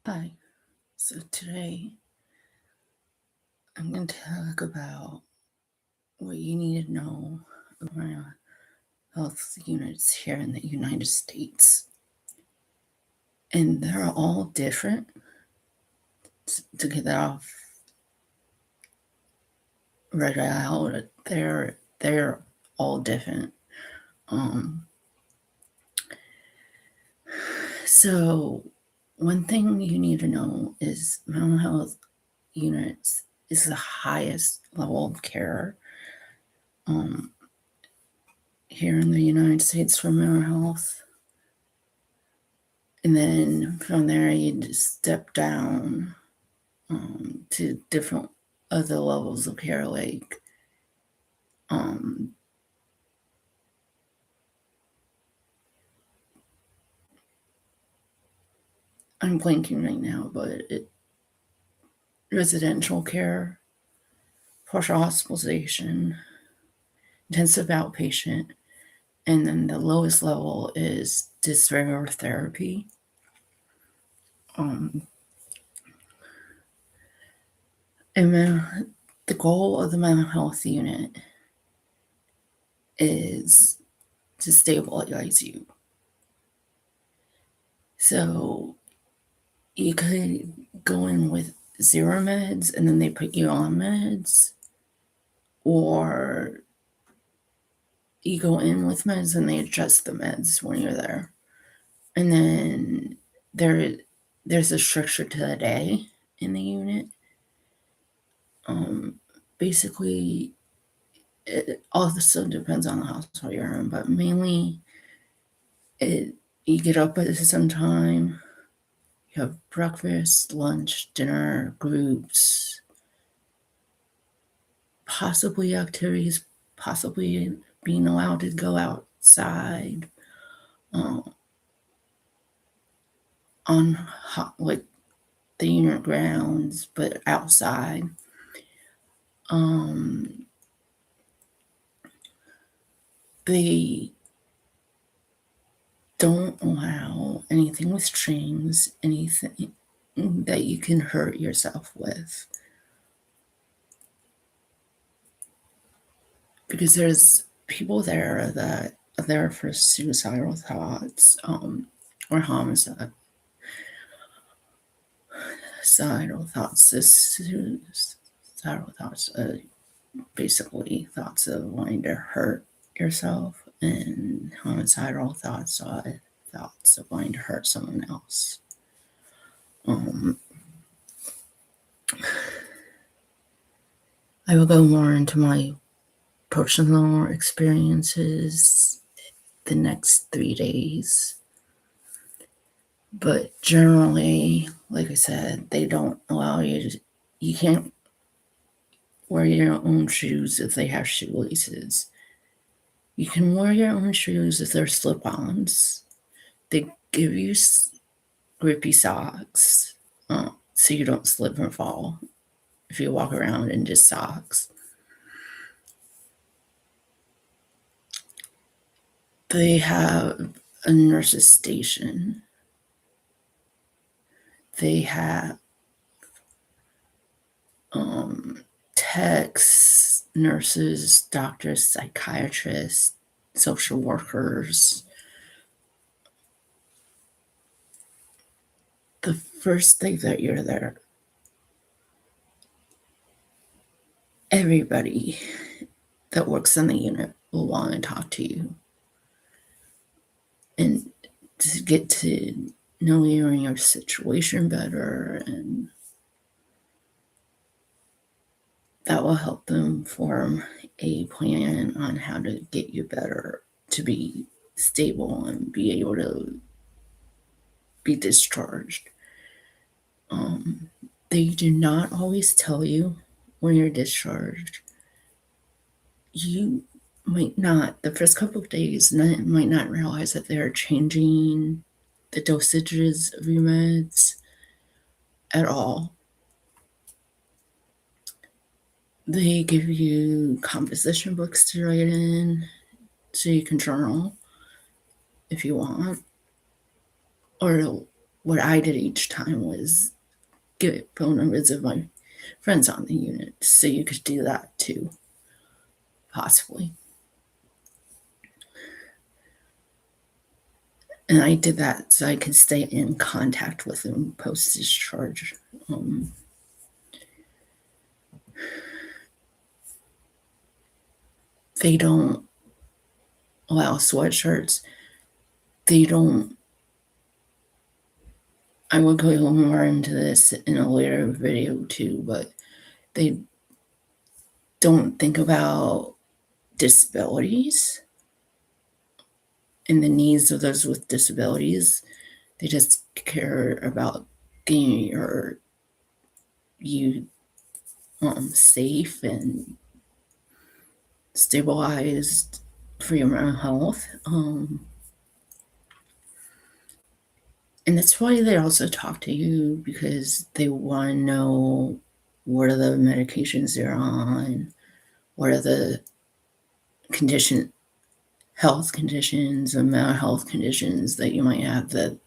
Hi, so today I'm going to talk about what you need to know about health units here in the United States. And they're all different. To get that off right out, they're all different. So one thing you need to know is mental health units is the highest level of care here in the United States for mental health. And then from there, you just step down to different other levels of care, like I'm blanking right now, but residential care, partial hospitalization, intensive outpatient, and then the lowest level is dysregulative therapy. And the goal of the mental health unit is to stabilize you. So you could go in with 0 meds and then they put you on meds, or you go in with meds and they adjust the meds when you're there. And then there's a structure to the day in the unit. Basically, it also depends on the hospital you're in, but mainly you get up at some time, you have breakfast, lunch, dinner, groups, possibly activities, possibly being allowed to go outside on like the unit grounds, but outside. They don't allow anything with strings, anything that you can hurt yourself with. Because there's people there that are there for suicidal thoughts or homicide. Suicidal thoughts, basically thoughts of wanting to hurt yourself, and homicidal thoughts are thoughts of wanting to hurt someone else. I will go more into my personal experiences the next 3 days. But generally, like I said, they don't allow you can't wear your own shoes if they have shoelaces. You can wear your own shoes if they're slip-ons. They give you grippy socks so you don't slip and fall if you walk around in just socks. They have a nurse's station. They have techs, nurses, doctors, psychiatrists, social workers. The first day that you're there, everybody that works in the unit will want to talk to you and to get to know you and your situation better, and that will help them form a plan on how to get you better to be stable and be able to be discharged. They do not always tell you when you're discharged. You might not, the first couple of days, might not realize that they're changing the dosages of your meds at all. They give you composition books to write in so you can journal if you want, or what I did each time was get phone numbers of my friends on the unit, so you could do that too, possibly. And I did that so I could stay in contact with them post-discharge. They don't allow sweatshirts. They don't. I will go more into this in a later video too, but they don't think about disabilities and the needs of those with disabilities. They just care about getting you safe and stabilized for your mental health. And that's why they also talk to you, because they want to know what are the medications they're on, what are the health conditions or mental health conditions that you might have, that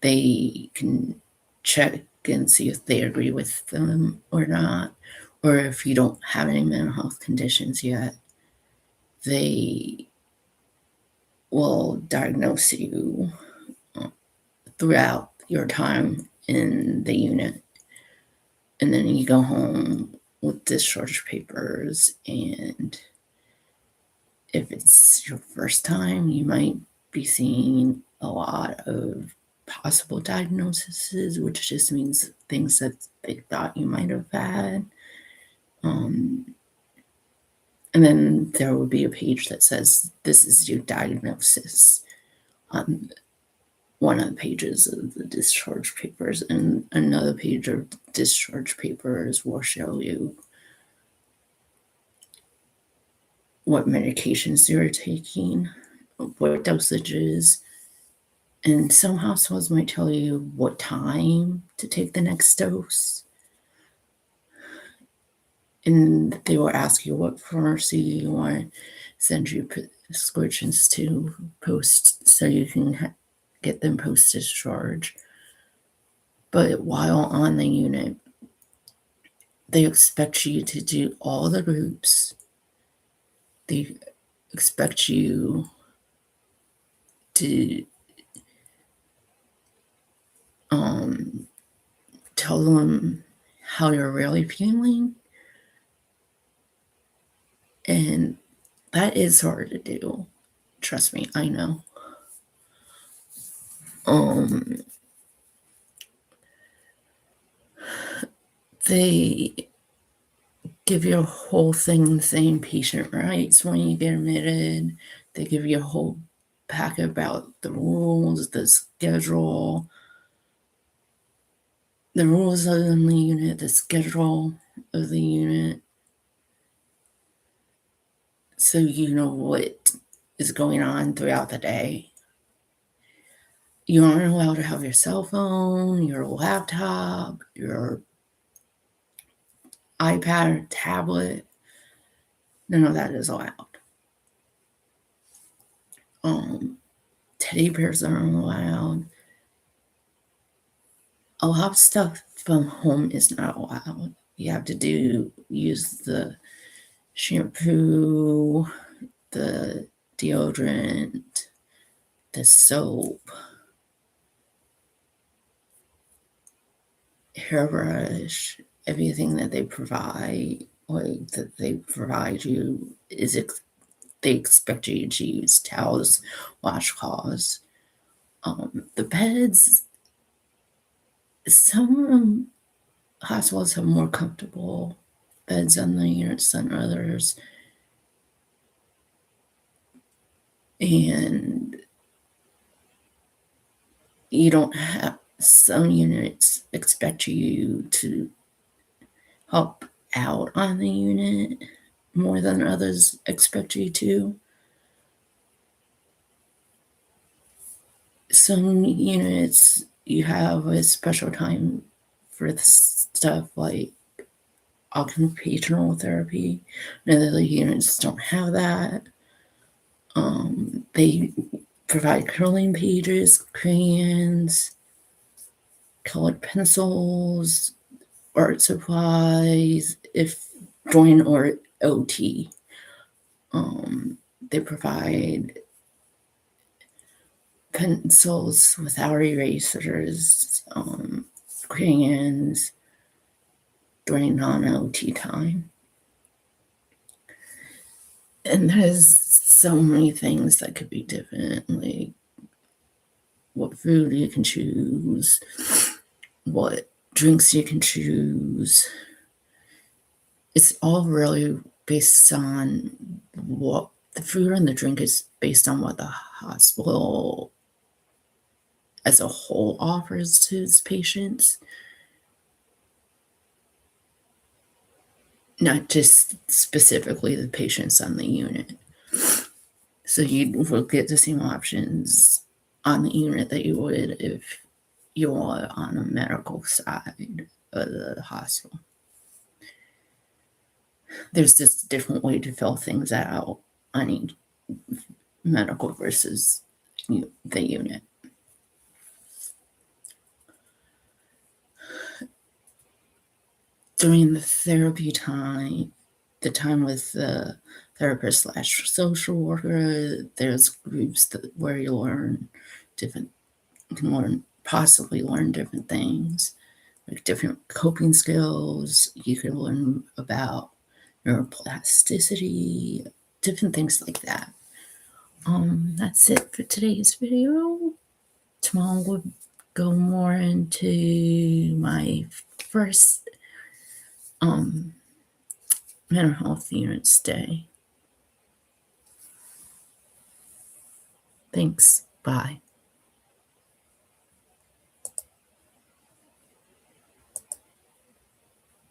they can check and see if they agree with them or not. Or if you don't have any mental health conditions yet, they will diagnose you throughout your time in the unit. And then you go home with discharge papers. And if it's your first time, you might be seeing a lot of possible diagnoses, which just means things that they thought you might have had. And then there will be a page that says, this is your diagnosis, on one of the pages of the discharge papers. And another page of discharge papers will show you what medications you're taking, what dosages. And some hospitals might tell you what time to take the next dose. And they will ask you what pharmacy you want to send your prescriptions to post, so you can get them post-discharge. But while on the unit, they expect you to do all the groups. They expect you to tell them how you're really feeling. And that is hard to do. Trust me, I know. They give you a whole thing saying patient rights when you get admitted. They give you a whole packet about the rules, the schedule, the rules of the unit, the schedule of the unit, so you know what is going on throughout the day. You aren't allowed to have your cell phone, your laptop, your iPad or tablet. None of that is allowed. Teddy bears aren't allowed. A lot of stuff from home is not allowed. You have to use the shampoo, the deodorant, the soap, hairbrush, everything that they provide, you is they expect you to use towels, washcloths. The beds, some hospitals have more comfortable beds on the units than others. And you don't have, some units expect you to help out on the unit more than others expect you to. Some units, you have a special time for stuff like occupational therapy, and other units don't have that. They provide curling pages, crayons, colored pencils, art supplies, if during or OT. They provide pencils without erasers, crayons during non-OT time. And there's so many things that could be different, like what food you can choose, what drinks you can choose. It's all really based on what the food and the drink is based on what the hospital as a whole offers to its patients, not just specifically the patients on the unit. So you will get the same options on the unit that you would if you are on a medical side of the hospital. There's just a different way to fill things out on each medical versus the unit. During the therapy time, the time with the therapist / social worker, there's groups where you learn different, you can possibly learn different things, like different coping skills. You can learn about neuroplasticity, different things like that. That's it for today's video. Tomorrow we'll go more into my first mental health units day. Thanks. Bye.